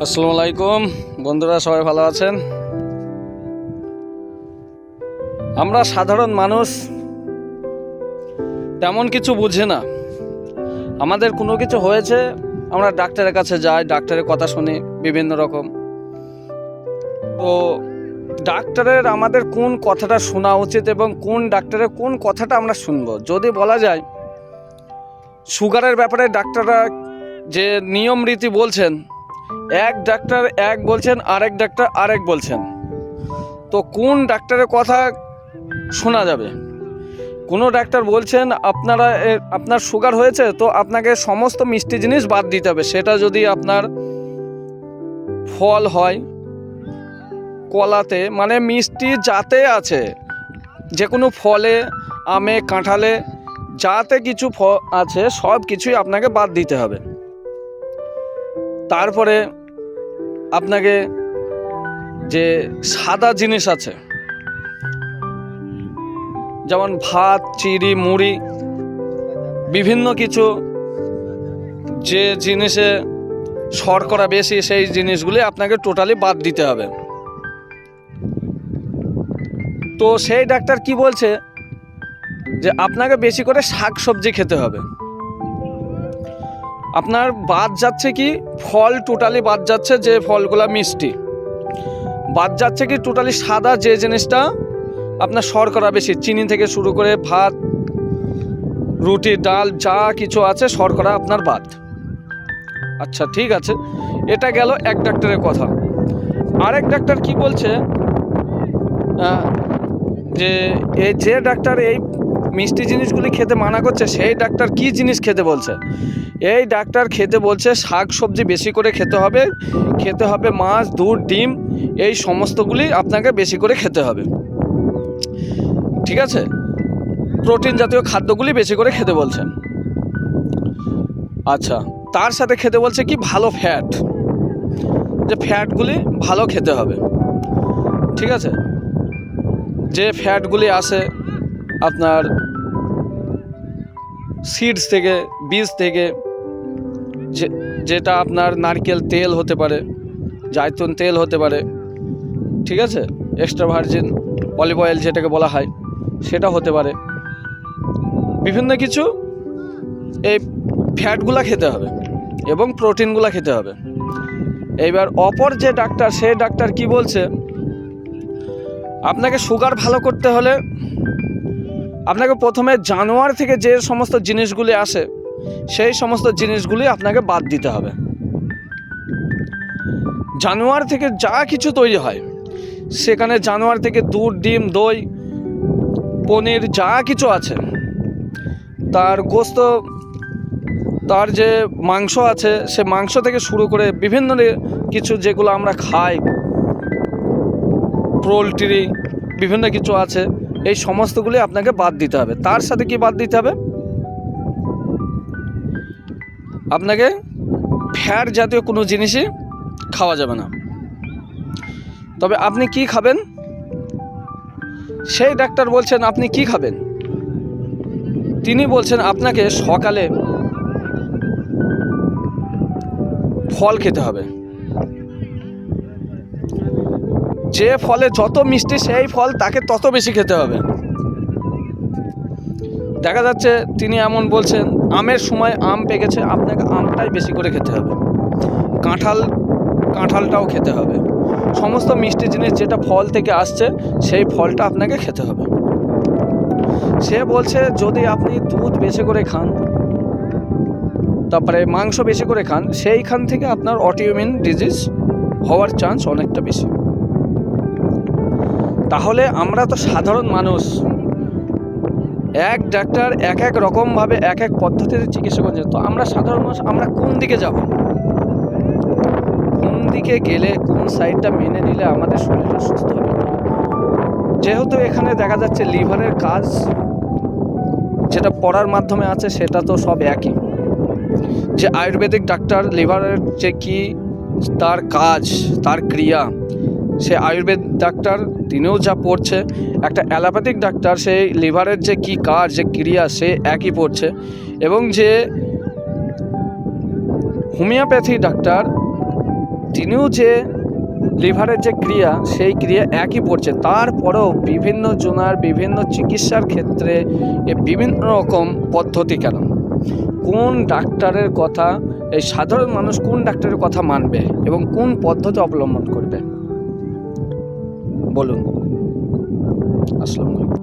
আসসালামু আলাইকুম বন্ধুরা, সবাই ভালো আছেন? আমরা সাধারণ মানুষ তেমন কিছু বুঝি না। আমাদের কোনো কিছু হয়েছে, আমরা ডাক্তারের কাছে যাই, ডাক্তারের কথা শুনি বিভিন্ন রকম। তো ডাক্তারের আমাদের কোন কথাটা শোনা উচিত এবং কোন ডাক্তারের কোন কথাটা আমরা শুনবো? যদি বলা যায় সুগারের ব্যাপারে ডাক্তাররা যে নিয়ম রীতি বলছেন, এক ডাক্তার এক বলছেন, আরেক ডাক্তার আরেক বলছেন। তো কোন ডাক্তারের কথা শোনা যাবে? কোনো ডাক্তার বলছেন আপনার সুগার হয়েছে, তো আপনাকে সমস্ত মিষ্টি জিনিস বাদ দিতে হবে। সেটা যদি আপনার ফল হয়, কলাতে মানে মিষ্টি যাতে আছে, যে কোনো ফলে, আমে, কাঁঠালে যাতে কিছু আছে সব কিছুই আপনাকে বাদ দিতে হবে। তারপরে আপনাকে যে সাদা জিনিস আছে, যেমন ভাত, চিড়ি, মুড়ি, বিভিন্ন কিছু যে জিনিসে শর্করা বেশি, সেই জিনিসগুলি আপনাকে টোটালি বাদ দিতে হবে। তো সেই ডাক্তার কি বলছে যে আপনাকে বেশি করে শাক সবজি খেতে হবে। আপনার বাদ যাচ্ছে কি ফল, টোটালি বাদ যাচ্ছে যে ফলগুলা মিষ্টি, বাদ যাচ্ছে কি টোটালি সাদা যে জিনিসটা আপনার শর্করা বেশি, চিনি থেকে শুরু করে ভাত, রুটি, ডাল যা কিছু আছে শর্করা আপনার বাদ। আচ্ছা, ঠিক আছে, এটা গেল এক ডাক্তারের কথা। আরেক ডাক্তার কি বলছে যে ডাক্তার এই মিষ্টি জিনিসগুলি খেতে মানা করছে, সেই ডাক্তার কি জিনিস খেতে বলছে? এই ডাক্তার খেতে বলছে শাক সবজি বেশি করে খেতে হবে, মাছ, দুধ, ডিম, এই সমস্তগুলি আপনাকে বেশি করে খেতে হবে। ঠিক আছে, প্রোটিন জাতীয় খাদ্যগুলি বেশি করে খেতে বলছেন। আচ্ছা, তার সাথে খেতে বলছে কি ভালো ফ্যাট, যে ফ্যাটগুলি ভালো খেতে হবে। ঠিক আছে, যে ফ্যাটগুলি আসে আপনার সিডস থেকে, বীজ থেকে, যেটা আপনার নারকেল তেল হতে পারে, জায়তুন তেল হতে পারে, ঠিক আছে, এক্সট্রা ভার্জিন অলিভ অয়েল যেটাকে বলা হয়, সেটা হতে পারে। বিভিন্ন কিছু এই ফ্যাটগুলা খেতে হবে এবং প্রোটিনগুলা খেতে হবে। এইবার অপর যে ডাক্তার, সেই ডাক্তার কি বলছে? আপনাকে সুগার ভালো করতে হলে আপনাকে প্রথমে জানোয়ার থেকে যে সমস্ত জিনিসগুলি আসে, সেই সমস্ত জিনিসগুলি আপনাকে বাদ দিতে হবে। জানোয়ার থেকে যা কিছু তৈরি হয়, সেখানে জানোয়ার থেকে দুধ, ডিম, দই, পনির যা কিছু আছে, তার গোস্ত, তার যে মাংস আছে, সে মাংস থেকে শুরু করে বিভিন্ন কিছু যেগুলো আমরা খাই, পোলট্রি, বিভিন্ন কিছু আছে, এই সমস্তগুলি আপনাকে বাদ দিতে হবে। তার সাথে কি বাদ দিতে হবে? আপনাকে ফ্যাট জাতীয় কোনো জিনিসই খাওয়া যাবে না। তবে আপনি কি খাবেন? সেই ডাক্তার বলছেন আপনি কি খাবেন? তিনি বলছেন আপনাকে সকালে ফল খেতে হবে। যে ফলে যত মিষ্টি, সেই ফল তাকে তত বেশি খেতে হবে। দেখা যাচ্ছে তিনি এমন বলছেন, আমের সময় আম পেকেছে, আপনাকে আমটাই বেশি করে খেতে হবে। কাঁঠালটাও খেতে হবে। সমস্ত মিষ্টি জিনিস যেটা ফল থেকে আসছে, সেই ফলটা আপনাকে খেতে হবে। সে বলছে যদি আপনি দুধ বেশি করে খান, তারপরে মাংস বেশি করে খান, সেইখান থেকে আপনার অটোইমিউন ডিজিজ হওয়ার চান্স অনেকটা বেশি। তাহলে আমরা তো সাধারণ মানুষ, এক ডাক্তার এক এক রকমভাবে এক এক পদ্ধতিতে চিকিৎসা করছে। তো আমরা সাধারণ মানুষ, আমরা কোন দিকে যাব? কোন দিকে গেলে, কোন সাইডটা মেনে নিলে আমাদের শরীরটা সুস্থ হবে? যেহেতু এখানে দেখা যাচ্ছে লিভারের কাজ যেটা পড়ার মাধ্যমে আছে, সেটা তো সব একই। যে আয়ুর্বেদিক ডাক্তার, লিভারের যে কি তার কাজ, তার ক্রিয়া, সে আয়ুর্বেদ ডাক্তার তিনিও যা পড়ছে, একটা অ্যালোপ্যাথিক ডাক্তার সেই লিভারের যে কি কাজ, যে ক্রিয়া, সে একই পড়ছে। এবং যে হোমিওপ্যাথি ডাক্তার তিনিও যে লিভারের যে ক্রিয়া সেই ক্রিয়া একই পড়ছে, তারপরেও বিভিন্ন জনার বিভিন্ন চিকিৎসার ক্ষেত্রে বিভিন্ন রকম পদ্ধতি কেন? কোন ডাক্তারের কথা এই সাধারণ মানুষ কোন ডাক্তারের কথা মানবে এবং কোন পদ্ধতি অবলম্বন করবে বলুন? আসসালামু আলাইকুম।